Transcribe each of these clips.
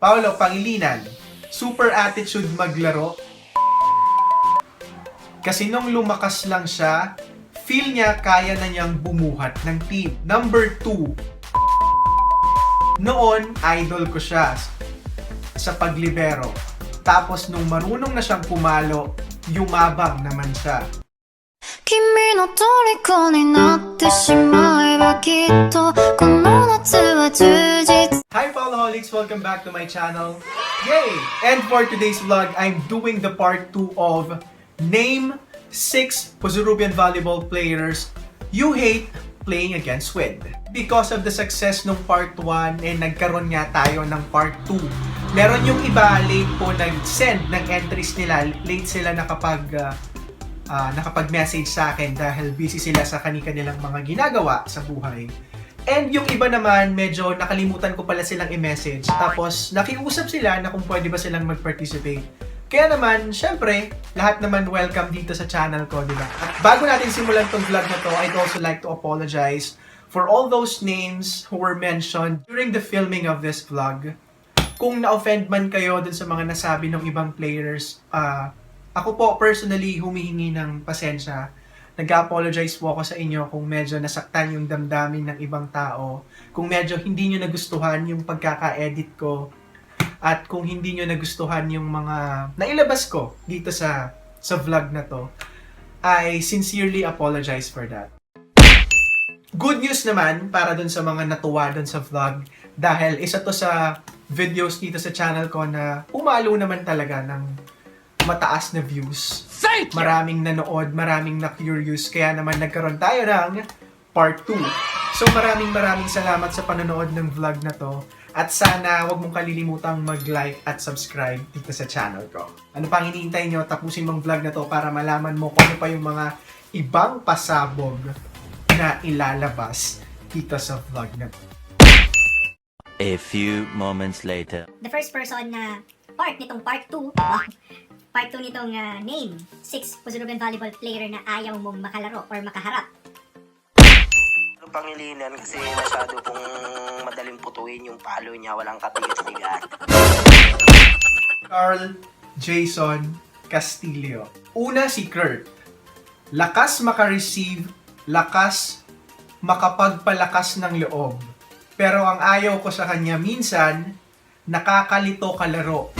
Paolo Pangilinan, super attitude maglaro. Kasi nung lumakas lang siya, feel niya kaya na niyang bumuhat ng team. Number 2, noon, idol ko siya sa paglibero. Tapos nung marunong na siyang pumalo, yumabang naman siya. 君の虜になってしまえばきっとこの夏は充実 Hi Paulaholics! Welcome back to my channel. Yay! And for today's vlog, I'm doing the part 2 of Name 6 Puzurubian volleyball players you hate playing against with. Because of the success ng part 1, nagkaroon nga tayo ng part 2. Meron yung iba late po nag-send ng entries nila. Late sila nakapag-message sa akin dahil busy sila sa kanilang mga ginagawa sa buhay. And yung iba naman, medyo nakalimutan ko pala silang i-message. Tapos, nakiusap sila na kung pwede ba silang mag-participate. Kaya naman, syempre, lahat naman welcome dito sa channel ko, di ba? At bago natin simulan tong vlog na to, I'd also like to apologize for all those names who were mentioned during the filming of this vlog. Kung na-offend man kayo dun sa mga nasabi ng ibang players, ako po personally humihingi ng pasensya. Nag-apologize po ako sa inyo kung medyo nasaktan yung damdamin ng ibang tao, kung medyo hindi nyo nagustuhan yung pagkaka-edit ko, at kung hindi nyo nagustuhan yung mga nailabas ko dito sa vlog na to. I sincerely apologize for that. Good news naman para dun sa mga natuwa dun sa vlog, dahil isa to sa videos dito sa channel ko na umalo naman talaga ng mataas na views. Maraming nanood, maraming na-curious, kaya naman nagkaroon tayo ng part 2. So maraming salamat sa panonood ng vlog na to. At sana wag mong kalilimutang mag-like at subscribe dito sa channel ko. Ano pang hinihintay nyo? Tapusin mong vlog na to para malaman mo kung ano pa yung mga ibang pasabog na ilalabas dito sa vlog na to. A few moments later. The first person na part nitong part 2, part 2 nitong name 6 Puzurubian volleyball player na ayaw mong makalaro or makaharap. Pangilinan kasi masyado pong madaling putuin yung palo niya, walang katigas-tigas. Carl Jason Castillo. Una si Kurt. Lakas maka-receive, lakas makapagpalakas ng loob. Pero ang ayaw ko sa kanya minsan, nakakalito kalaro.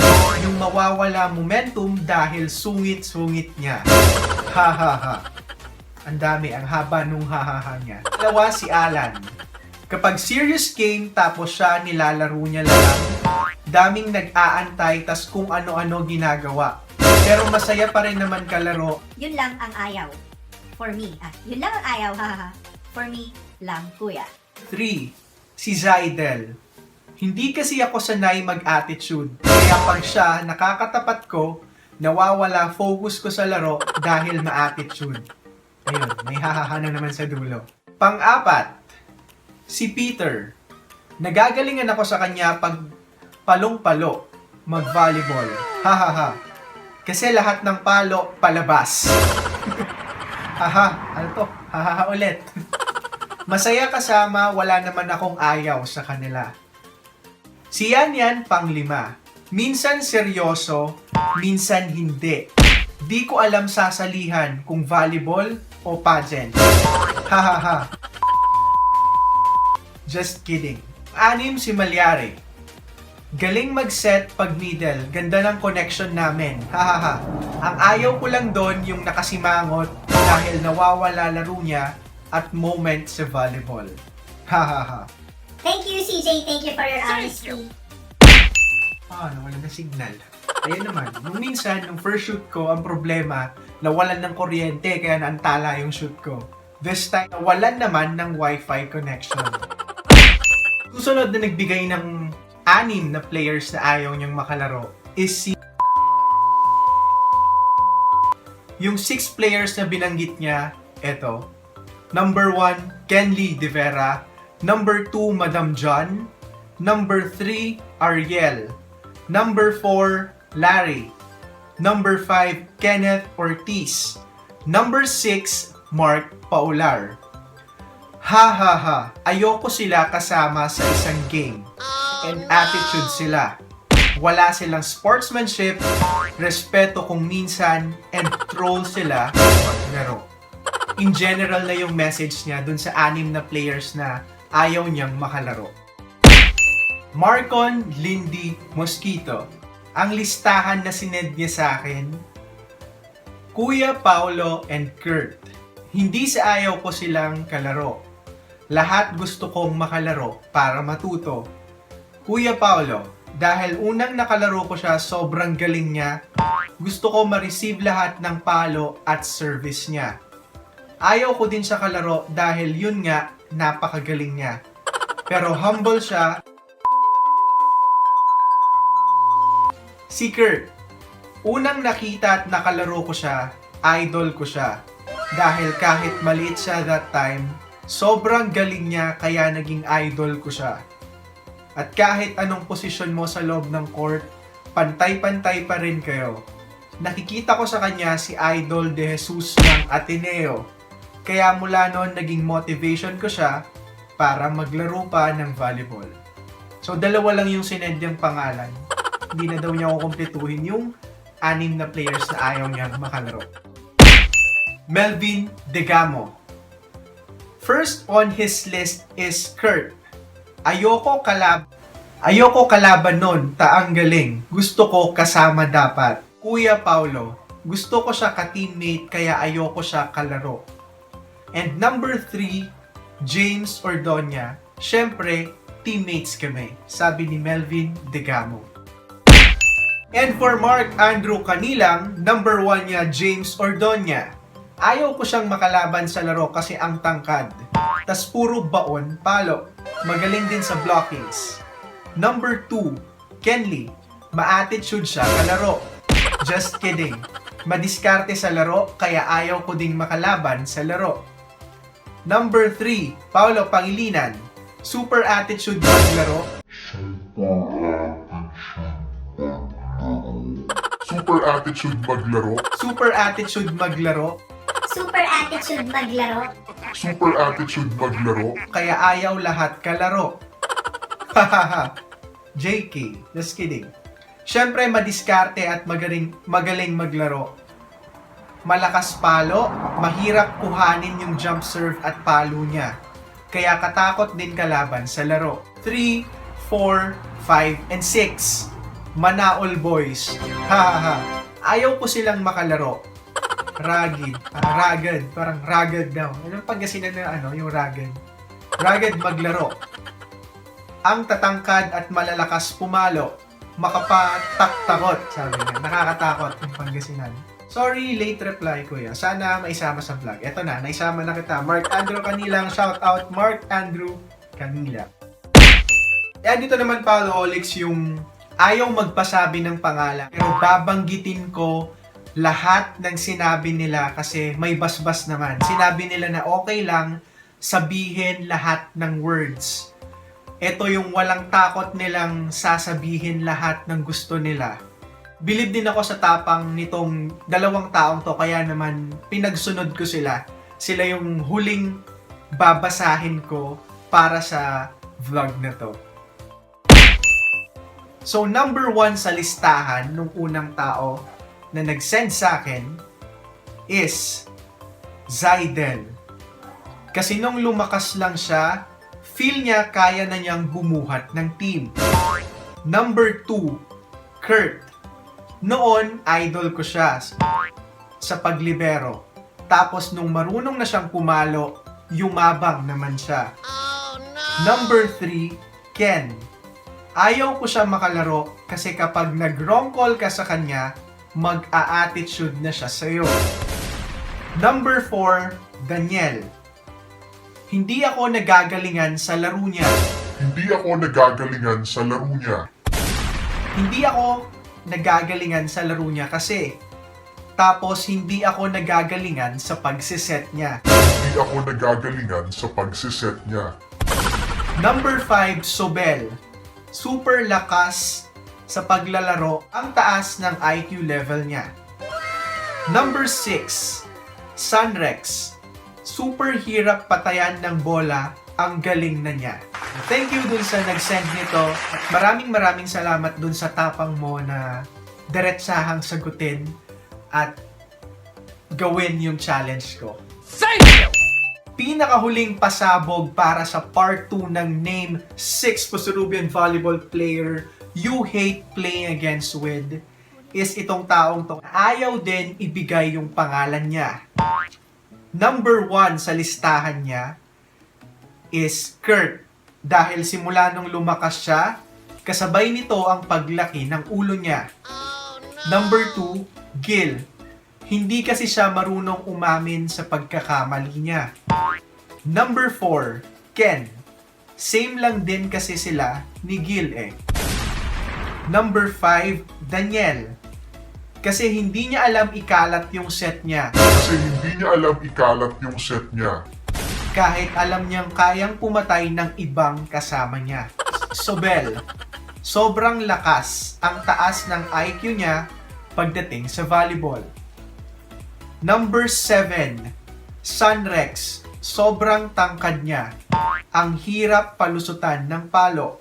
Yung mawawala momentum dahil sungit-sungit niya. Ha ha ha. Ang dami, ang haba nung ha-ha-ha niya. Dalawa si Alan. Kapag serious game tapos siya nilalaro niya lang, daming nag-aantay tas kung ano-ano ginagawa. Pero masaya pa rin naman kalaro. Yun lang ang ayaw. For me. Yun lang ang ayaw, haha. For me lang, kuya. 3. Si Zaidel. Hindi kasi ako sanay mag-attitude. Kaya pag siya nakakatapat ko, nawawala focus ko sa laro dahil ma-attitude. Ayun, may hahaha na naman sa dulo. Pang-4, si Peter. Nagagalingan ako sa kanya pag palong-palo, mag-volleyball. Hahaha. Kasi lahat ng palo, palabas. Haha, ano to? Hahaha ulit. Masaya kasama, wala naman akong ayaw sa kanila. Si Yan, pang-5. Minsan seryoso, minsan hindi. Di ko alam sasalihan kung volleyball o pageant. Hahaha. Just kidding. 6 si Malyari. Galing mag-set pag middle. Ganda ng connection namin. Hahaha. Ang ayaw ko lang doon yung nakasimangot dahil nawawala laro niya at moment sa volleyball. Hahaha. Thank you, CJ. Thank you for your honesty. Nawala na signal. Ayan naman, nung minsan, nung first shoot ko, ang problema, nawalan ng kuryente kaya naantala yung shoot ko. This time, nawalan naman ng wifi connection. Susunod na nagbigay ng 6 na players na ayaw niyang makalaro is si... Yung 6 players na binanggit niya, eto. Number 1, Kenly De Vera. Number 2, Madam John. Number 3, Ariel. Number 4, Larry. Number 5, Kenneth Ortiz. Number 6, Mark Paular. Ha ha ha, ayoko sila kasama sa isang game. And attitude sila. Wala silang sportsmanship, respeto kung minsan, and troll sila maglaro. In general na yung message niya dun sa 6 na players na ayaw niyang makalaro. Marcon Lindy Mosquito. Ang listahan na sinend niya sa akin, Kuya Paolo and Kurt. Hindi sa ayaw ko silang kalaro. Lahat gusto kong makalaro para matuto. Kuya Paolo, dahil unang nakalaro ko siya, sobrang galing niya. Gusto ko ma-receive lahat ng palo at service niya. Ayaw ko din siya kalaro dahil yun nga, napakagaling niya. Pero humble siya. Si Kurt, unang nakita at nakalaro ko siya, idol ko siya. Dahil kahit maliit siya that time, sobrang galing niya kaya naging idol ko siya. At kahit anong posisyon mo sa loob ng court, pantay-pantay pa rin kayo. Nakikita ko sa kanya si Idol de Jesus ng Ateneo. Kaya mula noon naging motivation ko siya para maglaro pa ng volleyball. So 2 lang yung sinend niyang pangalan. Hindi na daw niya kukumpletuhin yung 6 na players na ayaw niyang makalaro. Melvin Degamo. First on his list is Kurt. Ayoko kalaban nun, taang galing. Gusto ko kasama dapat. Kuya Paulo, gusto ko siya ka-teammate kaya ayoko siya kalaro. And number 3, James Ordonia. Syempre, teammates kami, sabi ni Melvin Degamo. And for Mark Andrew Kanilang, number 1 niya, James Ordonia. Ayaw ko siyang makalaban sa laro kasi ang tangkad. Tas puro baon, palo. Magaling din sa blockings. Number 2, Kenley. Ma-attitude siya kalaro. Just kidding. Madiskarte sa laro kaya ayaw ko ding makalaban sa laro. Number 3, Paolo Pangilinan. Super attitude maglaro. Super attitude maglaro. Super attitude maglaro. Super attitude maglaro. Super attitude maglaro. Kaya ayaw lahat kalaro. Hahaha. JK. Just kidding. Siyempre, madiskarte at magaling maglaro. Malakas palo, mahirap kuhanin yung jump serve at palo niya. Kaya katakot din kalaban sa laro. 3, 4, 5, and 6. Manaol boys. Hahaha. Ayaw ko silang makalaro. Rugged. Parang rugged daw. Anong Pangasinan na yung rugged? Rugged maglaro. Ang tatangkad at malalakas pumalo. Makapataktakot, sabi niya. Nakakatakot yung Pangasinan. Sorry, late reply, kuya. Sana maisama sa vlog. Eto na, naisama na kita. Mark Andrew Kanilang. Shout out, Mark Andrew Kanila. Yan, dito naman, Paoloholics, yung ayaw magpasabi ng pangalan. Pero babanggitin ko lahat ng sinabi nila kasi may basbas naman. Sinabi nila na okay lang sabihin lahat ng words. Ito yung walang takot nilang sasabihin lahat ng gusto nila. Believe din ako sa tapang nitong 2 taong to kaya naman pinagsunod ko sila. Sila yung huling babasahin ko para sa vlog na to. So number 1 sa listahan nung unang tao na nag-send sa akin is Zaidel. Kasi nung lumakas lang siya, feel niya kaya na niyang bumuhat ng team. Number 2, Kurt. Noon, idol ko siya sa paglibero. Tapos nung marunong na siyang pumalo, yumabang naman siya. Number 3, Ken. Ayaw ko siya makalaro kasi kapag nag-wrong call ka sa kanya, mag-a-attitude na siya sa'yo. Number 4, Daniel. Hindi ako nagagalingan sa laro niya. Hindi ako nagagalingan sa laro niya. Hindi ako nagagalingan sa laro niya kasi. Tapos hindi ako nagagalingan sa pagsiset niya. Hindi ako nagagalingan sa pagsiset niya. Number 5, Sobel. Super lakas sa paglalaro, ang taas ng IQ level niya. Number 6, Sunrex. Super hirap patayan ng bola, ang galing na niya. Thank you dun sa nag-send nito. At maraming salamat dun sa tapang mo na diretsahang sagutin at gawin yung challenge ko. Pinakahuling pasabog para sa part 2 ng Name 6 Pusurubian volleyball player you hate playing against with is itong taong to. Ayaw din ibigay yung pangalan niya. Number 1 sa listahan niya is Kurt. Dahil simula nung lumakas siya, kasabay nito ang paglaki ng ulo niya. Number 2, Gil. Hindi kasi siya marunong umamin sa pagkakamali niya. Number 4, Ken. Same lang din kasi sila ni Gil eh. Number 5, Daniel. Kasi hindi niya alam ikalat yung set niya. Kahit alam niyang kayang pumatay ng ibang kasama niya. Sobel. Sobrang lakas ang taas ng IQ niya pagdating sa volleyball. Number 7, Sunrex. Sobrang tangkad niya. Ang hirap palusutan ng palo.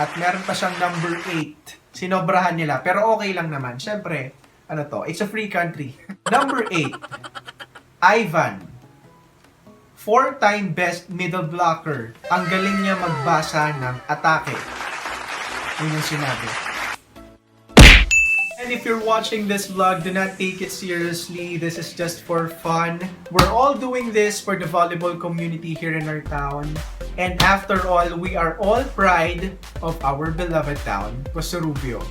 At meron pa siyang number 8. Sinobrahan nila, pero okay lang naman. Siyempre, ano to, it's a free country. Number 8, Ivan. 4-time best middle blocker. Ang galing niya magbasa ng atake. Yun yung sinabi. And if you're watching this vlog, do not take it seriously. This is just for fun. We're all doing this for the volleyball community here in our town. And after all, we are all pride of our beloved town, Pusurubio.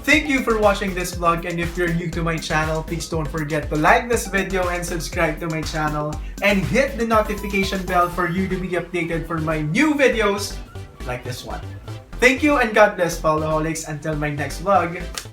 Thank you for watching this vlog, and if you're new to my channel, please don't forget to like this video and subscribe to my channel and hit the notification bell for you to be updated for my new videos like this one. Thank you and God bless, Followholics. Until my next vlog.